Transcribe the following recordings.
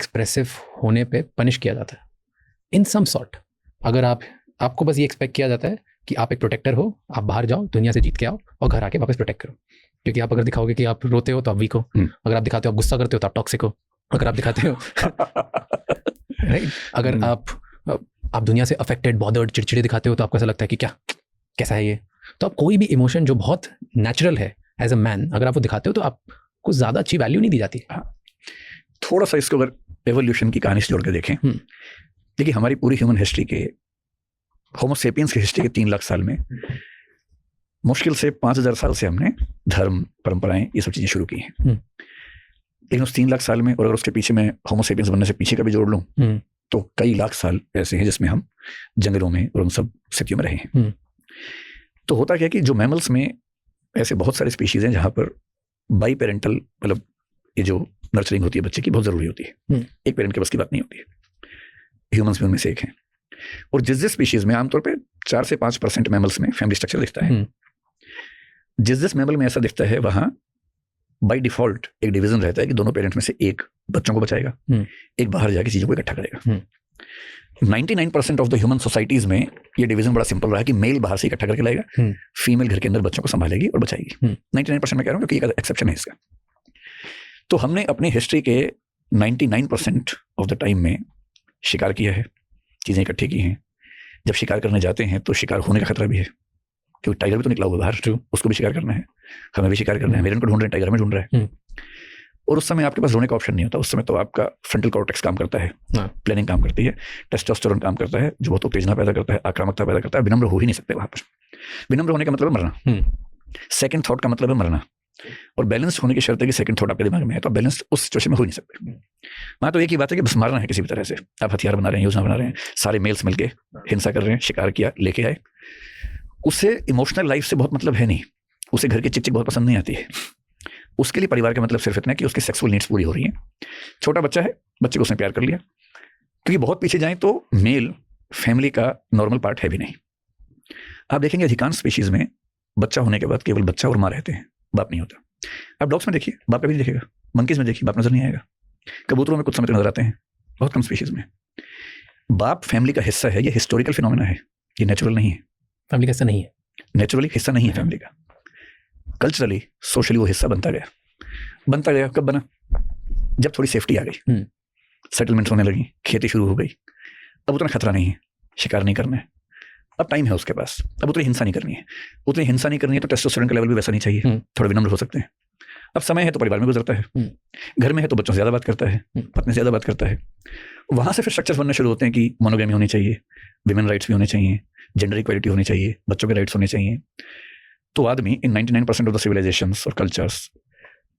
Expressive होने पे punish किया जाता है इन सम सॉर्ट। अगर आपको बस ये एक्सपेक्ट किया जाता है कि आप एक प्रोटेक्टर हो, आप बाहर जाओ, दुनिया से जीत के आओ और घर आके वापस प्रोटेक्ट करो। क्योंकि आप अगर दिखाओगे कि आप रोते हो तो आप वीक हो, अगर आप दिखाते हो आप गुस्सा करते हो तो आप टॉक्सिक हो, अगर आप दिखाते हो राइट, अगर आप दुनिया से अफेक्टेड, बॉदर्ड, चिड़चिड़े दिखाते हो तो आपको ऐसा लगता है कि क्या कैसा है ये। तो आप कोई भी इमोशन जो बहुत नेचुरल है एज अ मैन, अगर आप वो दिखाते हो तो आपको ज़्यादा अच्छी वैल्यू नहीं दी जाती। थोड़ा सा इसको अगर एवोल्यूशन की कहानी से जोड़ के देखें, देखिए हमारी पूरी ह्यूमन हिस्ट्री के, होमो सेपियंस की हिस्ट्री के 3 लाख साल में मुश्किल से 5000 साल से हमने धर्म, परंपराएं, ये सब चीज़ें शुरू की हैं। लेकिन उस 3 लाख साल में, और अगर उसके पीछे मैं होमो सेपियंस बनने से पीछे का भी जोड़ लूँ तो कई लाख साल ऐसे हैं जिसमें हम जंगलों में और उन सब स्थितियों में रहे हैं। तो होता क्या है कि जो मैमल्स में ऐसे बहुत सारे स्पीशीज हैं जहाँ पर बाई पेरेंटल, मतलब ये जो नर्चरिंग होती है बच्चे की, बहुत ज़रूरी होती है। एक पेरेंट के बस की बात नहीं होती है। ह्यूमंस में उनमें से एक है। और जिस स्पीशीज में आमतौर पे 4 से 5% मैमल्स में फैमिली स्ट्रक्चर दिखता है, जिस मैमल में ऐसा दिखता है वहाँ बाय डिफॉल्ट एक डिवीजन रहता है कि दोनों पेरेंट्स में से एक बच्चों को बचाएगा, एक बाहर जाके चीज़ों को इकट्ठा करेगा। 99% ऑफ द ह्यूमन सोसाइटीज में ये डिवीजन बड़ा सिंपल रहा है कि मेल बाहर से इकट्ठा करके लाएगा, फीमेल घर के अंदर बच्चों को संभालेगी और बचाएगी। 99% में कह रहा हूँ क्योंकि एक एक्सेप्शन है इसका। तो हमने अपनी हिस्ट्री के 99% ऑफ द टाइम में शिकार किया है, चीज़ें इकट्ठी की हैं। जब शिकार करने जाते हैं तो शिकार होने का खतरा भी है, क्योंकि टाइगर भी तो निकला हुआ बाहर, उसको भी शिकार करना है, हमें भी शिकार करना है। हिरन को ढूंढ रहे हैं, टाइगर में ढूंढ रहा है। और उस समय आपके पास रोने का ऑप्शन नहीं होता। उस समय तो आपका फ्रंटल कॉर्टेक्स काम करता है, प्लानिंग काम करती है, टेस्टोस्टेरोन काम करता है, जो बहुत उत्तेजना पैदा करता है, आक्रामकता पैदा करता है। विनम्र हो ही नहीं सकते वहाँ पर। विनम्र होने का मतलब है मरना, सेकंड थॉट का मतलब है मरना। और बैलेंस होने की शर्त है कि सेकंड थॉट आपके दिमाग में है, तो बैलेंस उस सिचुएशन में हो नहीं सकते। वहाँ तो एक ही बात है कि बस मारना है किसी भी तरह से। आप हथियार बना रहे हैं, योजना बना रहे हैं, सारे मेल्स मिलके हिंसा कर रहे हैं, शिकार किया, लेके आए। उससे इमोशनल लाइफ से बहुत मतलब है नहीं, उसे घर की चिक चिक बहुत पसंद नहीं आती है। उसके लिए परिवार का मतलब सिर्फ इतना है कि उसकी सेक्सुअल नीड्स पूरी हो रही हैं। छोटा बच्चा है, बच्चे को उसने प्यार कर लिया, क्योंकि बहुत पीछे जाएं तो मेल फैमिली का नॉर्मल पार्ट है भी नहीं। आप देखेंगे अधिकांश स्पीशीज में बच्चा होने के बाद केवल बच्चा और माँ रहते हैं, बाप नहीं होता। आप डॉग्स में देखिए, बाप कभी नहीं दिखेगा। मंकीज में देखिए, बाप नजर नहीं आएगा। कबूतरों में कुछ समय तक नजर आते हैं, बहुत कम स्पीशीज में। बाप फैमिली का हिस्सा है, ये हिस्टोरिकल फिनोमेना है, ये नेचुरल नहीं है। फैमिली का हिस्सा नहीं है, नेचुरली हिस्सा नहीं है फैमिली का। कल्चरली, सोशली वो हिस्सा बनता गया। बनता गया कब बना? जब थोड़ी सेफ्टी आ गई, सेटलमेंट्स होने लगी, खेती शुरू हो गई। अब उतना खतरा नहीं है, शिकार नहीं करना है, अब टाइम है उसके पास, अब उतनी हिंसा नहीं करनी है। उतनी हिंसा नहीं करनी है तो टेस्टोस्टेरोन का लेवल भी वैसा नहीं चाहिए, थोड़ा विनम्र हो सकते हैं। अब समय है तो परिवार में गुजरता है, घर में है तो बच्चों से ज़्यादा बात करता है, पत्नी से ज़्यादा बात करता है। वहाँ से फिर स्ट्रक्चर्स बनने शुरू होते हैं कि मोनोगेमी होनी चाहिए, विमेन राइट्स भी होने चाहिए, जेंडर इक्वालिटी होनी चाहिए, बच्चों के राइट्स होने चाहिए। तो आदमी इन 99% ऑफ द सिविलाइजेशंस और कल्चर्स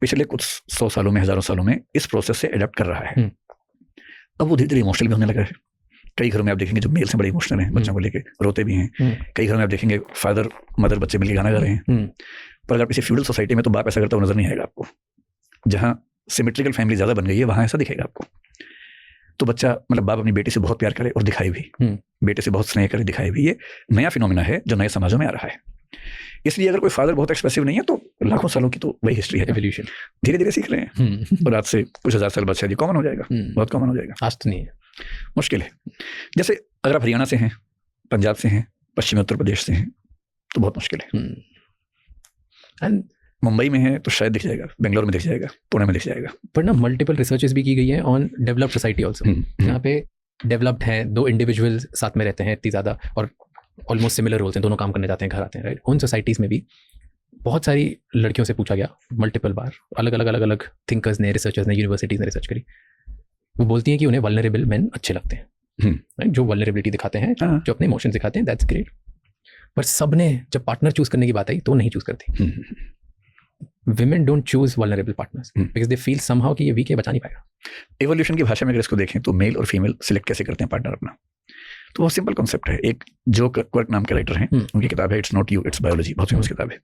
पिछले कुछ 100 सालों में, हज़ारों सालों में इस प्रोसेस से अडॉप्ट कर रहा है। अब वो धीरे धीरे इमोशनल भी होने लगा है। कई घरों में आप देखेंगे जो मेल से बड़े इमोशनल हैं, बच्चों को लेके रोते भी हैं। कई घरों में आप देखेंगे फादर मदर बच्चे मिलकर गाना गा रहे हैं। पर अगर किसी फ्यूडल सोसाइटी में तो बाप ऐसा करता हुआ नजर नहीं आएगा आपको। जहाँ सिमेट्रिकल फैमिली ज़्यादा बन गई है वहाँ ऐसा दिखेगा आपको। तो बच्चा, मतलब बाप अपनी बेटी से बहुत प्यार करे और दिखाए भी, बेटे से बहुत स्नेह करे, दिखाए भी। ये नया फिनोमिना है जो नए समाजों में आ रहा है। इसलिए अगर कोई फादर बहुत एक्सप्रेसिव नहीं है तो लाखों सालों की तो वही हिस्ट्री है, एवोल्यूशन। धीरे धीरे सीख रहे हैं और आज से कुछ 1000 साल बाद शायद कॉमन हो जाएगा, बहुत कॉमन हो जाएगा। आज तो नहीं है, मुश्किल है। जैसे अगर आप हरियाणा से हैं, पंजाब से हैं, पश्चिमी उत्तर प्रदेश से हैं तो बहुत मुश्किल है। मुंबई में है तो शायद दिख जाएगा, बेंगलोर में दिख जाएगा, पुणे में दिख जाएगा। पर ना मल्टीपल रिसर्चेस भी की गई है ऑन डेवलप्ड सोसाइटी ऑल्सो। यहाँ पे डेवलप्ड है, 2 इंडिविजुअल्स साथ में रहते हैं इतनी ज़्यादा और ऑलमोस्ट सिमिलर रोल्स हैं, दोनों काम करने जाते हैं, घर आते हैं, राइट। उन सोसाइटीज़ में भी बहुत सारी लड़कियों से पूछा गया मल्टीपल बार, अलग अलग थिंकर्स ने, रिसर्चर्स ने, यूनिवर्सिटीज़ ने रिसर्च करी। वो बोलती हैं कि उन्हें वल्नरेबल मेन अच्छे लगते हैं, जो वल्नरेबिलिटी दिखाते हैं, जो अपने इमोशंस दिखाते हैं, दैट्स ग्रेट। पर सब ने जब पार्टनर चूज करने की बात आई तो नहीं चूज करती। Women don't choose vulnerable partners because they feel somehow कि ये वीक है, बचा नहीं पाएगा। एवोल्यूशन की भाषा में अगर इसको देखें तो मेल और फीमेल सिलेक्ट कैसे करते हैं पार्टनर अपना, तो बहुत सिंपल कॉन्सेप्ट है। एक जो क्वर्क नाम के राइटर हैं, उनकी किताब है it's not you it's biology, बहुत फेमस किताब है,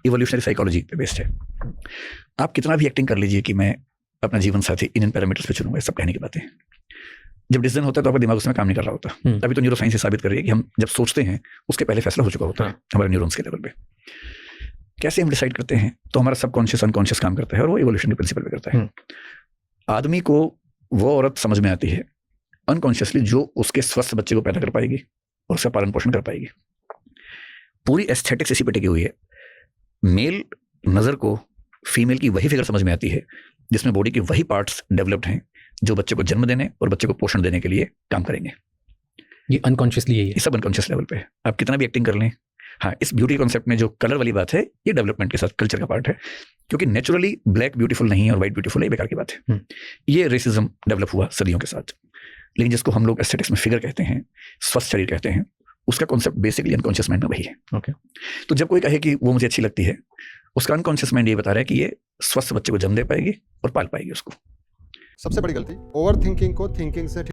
इवोल्यूशनरी साइकोलॉजी पे बेस्ड है। आप कितना भी एक्टिंग कर लीजिए कि मैं अपना जीवन साथी इन पैरामीटर्स पे चुनूंगा, सब कहने की बातें हैं। जब डिसीजन होता है तो आपका दिमाग उसमें काम नहीं कर रहा होता। अभी तो न्यूरोसाइंस साबित कर रही है कि हम जब सोचते हैं उसके पहले फैसला हो चुका होता है हमारे न्यूरॉन्स के लेवल पे। कैसे हम डिसाइड करते हैं, तो हमारा सबकॉन्शियस अनकॉन्शियस काम करता है और वो इवोल्यूशन के प्रिंसिपल पे करता है। आदमी को वो औरत समझ में आती है अनकॉन्शियसली जो उसके स्वस्थ बच्चे को पैदा कर पाएगी और उसका पालन पोषण कर पाएगी। पूरी एस्थेटिक्स इसी पे टिकी हुई है। मेल नज़र को फीमेल की वही फिगर समझ में आती है जिसमें बॉडी के वही पार्ट्स डेवलप्ड हैं जो बच्चे को जन्म देने और बच्चे को पोषण देने के लिए काम करेंगे। ये अनकॉन्शियसली यही है, ये सब अनकॉन्शियस लेवल पे है। आप कितना भी एक्टिंग कर लें, हाँ, इस ब्यूटी कॉन्सेप्ट में जो कलर वाली बात है ये डेवलपमेंट के साथ कल्चर का पार्ट है, क्योंकि नेचुरली ब्लैक ब्यूटीफुल नहीं है और वाइट ब्यूटीफुल है, बेकार की बात है। ये रेसिज्म डेवलप हुआ सदियों के साथ। लेकिन जिसको हम लोग एस्थेटिक्स में फिगर कहते हैं, स्वस्थ शरीर कहते हैं, उसका कॉन्सेप्ट बेसिकली अनकॉन्शियस माइंड में वही है। ओके। तो जब कोई कहे कि वो मुझे अच्छी लगती है, उसका अनकॉन्शियस माइंड ये बता रहा है कि ये स्वस्थ बच्चे को जन्म दे पाएगी और पाल पाएगी उसको। सबसे बड़ी गलती ओवर थिंकिंग को थिंकिंग से।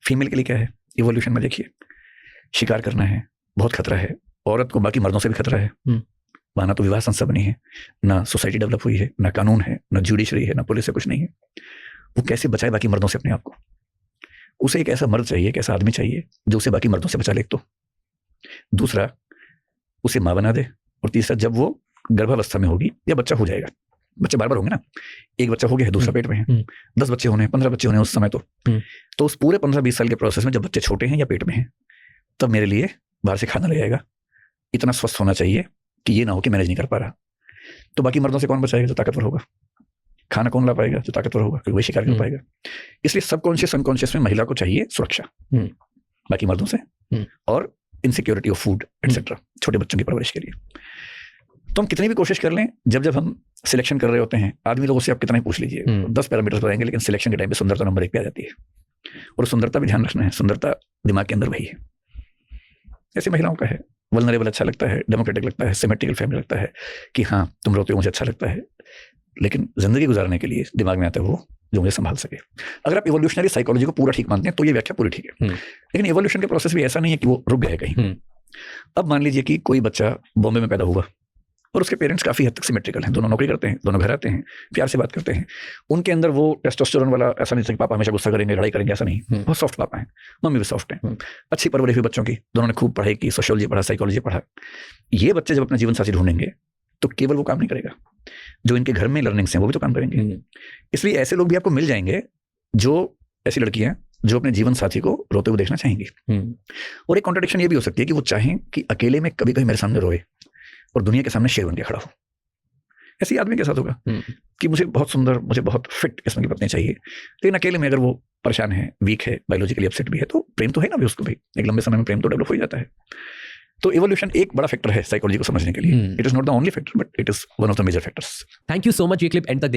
फीमेल के लिए क्या है इवोल्यूशन में, देखिए, शिकार करना है, बहुत खतरा है। औरत को बाकी मर्दों से भी खतरा है। वहां ना तो विवाह संस्था बनी है, ना सोसाइटी डेवलप हुई है, ना कानून है, ना जुडिशरी है, ना पुलिस है, कुछ नहीं है। वो कैसे बचाए बाकी मर्दों से अपने आप को? उसे एक ऐसा मर्द चाहिए, एक ऐसा आदमी चाहिए जो उसे बाकी मर्दों से बचा ले। एक तो दूसरा, उसे माँ बना दे। और तीसरा, जब वो गर्भावस्था में होगी या बच्चा हो जाएगा, बच्चे बार बार होंगे ना, एक बच्चा हो गया है, दूसरा पेट में है, 10 बच्चे होने, 15 बच्चे होने उस समय तो उस पूरे 15-20 साल के प्रोसेस में जब बच्चे छोटे हैं या पेट में हैं, तब मेरे लिए बाहर से खाना ले आएगा। इतना स्वस्थ होना चाहिए कि ये ना हो कि मैनेज नहीं कर पा रहा। तो बाकी मर्दों से कौन बचाएगा? जो ताकतवर होगा। खाना कौन ला पाएगा? जो ताकतवर होगा, क्योंकि वही शिकार कर पाएगा। इसलिए सबकॉन्शियस अनकॉन्शियस में महिला को चाहिए सुरक्षा बाकी मर्दों से और इनसिक्योरिटी ऑफ फूड एटसेट्रा, छोटे बच्चों की परवरिश के लिए। तो हम कितनी भी कोशिश कर लें, जब हम सिलेक्शन कर रहे होते हैं, आदमी लोगों से आप कितना ही पूछ लीजिए, 10 पैरामीटर्स बताएंगे, लेकिन सिलेक्शन के टाइम पे सुंदरता नंबर 1 पे आ जाती है। और सुंदरता भी ध्यान रखना है, सुंदरता दिमाग के अंदर वही है। ऐसी महिलाओं का है, वल्नरेबल अच्छा लगता है, डेमोक्रेटिक लगता है, सिमेट्रिकल फैमिली लगता है कि हाँ तुम रोते हो मुझे अच्छा लगता है, लेकिन जिंदगी गुजारने के लिए दिमाग में आता है वो जो मुझे संभाल सके। अगर आप इवोल्यूशनरी साइकोलॉजी को पूरा ठीक मानते हैं तो ये व्याख्या पूरी ठीक है। लेकिन इवोल्यूशन के प्रोसेस भी ऐसा नहीं है कि वो रुक गए कहीं। अब मान लीजिए कि कोई बच्चा बॉम्बे में पैदा हुआ और उसके पेरेंट्स काफी हद तक सिमेट्रिकल हैं, दोनों नौकरी करते हैं, दोनों घर आते हैं, प्यार से बात करते हैं। उनके अंदर वो टेस्टोस्टेरोन वाला ऐसा नहीं था कि पापा हमेशा गुस्सा करेंगे, लड़ाई करेंगे, ऐसा नहीं। बहुत सॉफ्ट पापा हैं, मम्मी भी सॉफ्ट हैं। अच्छी परवरिश हुई बच्चों की, दोनों ने खूब पढ़ाई की, सोशियोलॉजी पढ़ा, साइकोलॉजी पढ़ा। ये बच्चे जब अपना जीवन साथी ढूंढेंगे तो केवल वो काम नहीं करेगा, जो इनके घर में लर्निंग्स हैं वो भी तो काम करेंगे। इसलिए ऐसे लोग भी आपको मिल जाएंगे, जो ऐसी लड़कियां जो अपने जीवन साथी को रोते हुए देखना चाहेंगी। और एक कॉन्ट्रडिक्शन ये भी हो सकती है कि वो चाहें कि अकेले में कभी कभी मेरे सामने रोए और दुनिया के सामने शेर बन के खड़ा हो। ऐसे आदमी के साथ होगा कि मुझे बहुत सुंदर, मुझे बहुत फिट किस्म की पत्नी चाहिए, लेकिन अकेले में अगर वो परेशान है, वीक है, बायोलॉजिकली अपसेट भी है, तो प्रेम तो है ना भी उसको भी, एक लंबे समय में प्रेम तो डेवलप हो जाता है। तो इवोल्यूशन एक बड़ा फैक्टर है साइकोलॉजी को समझने के लिए। It is not the only factor, but it is one of the major factors. Thank you so much ये क्लिप एंड तक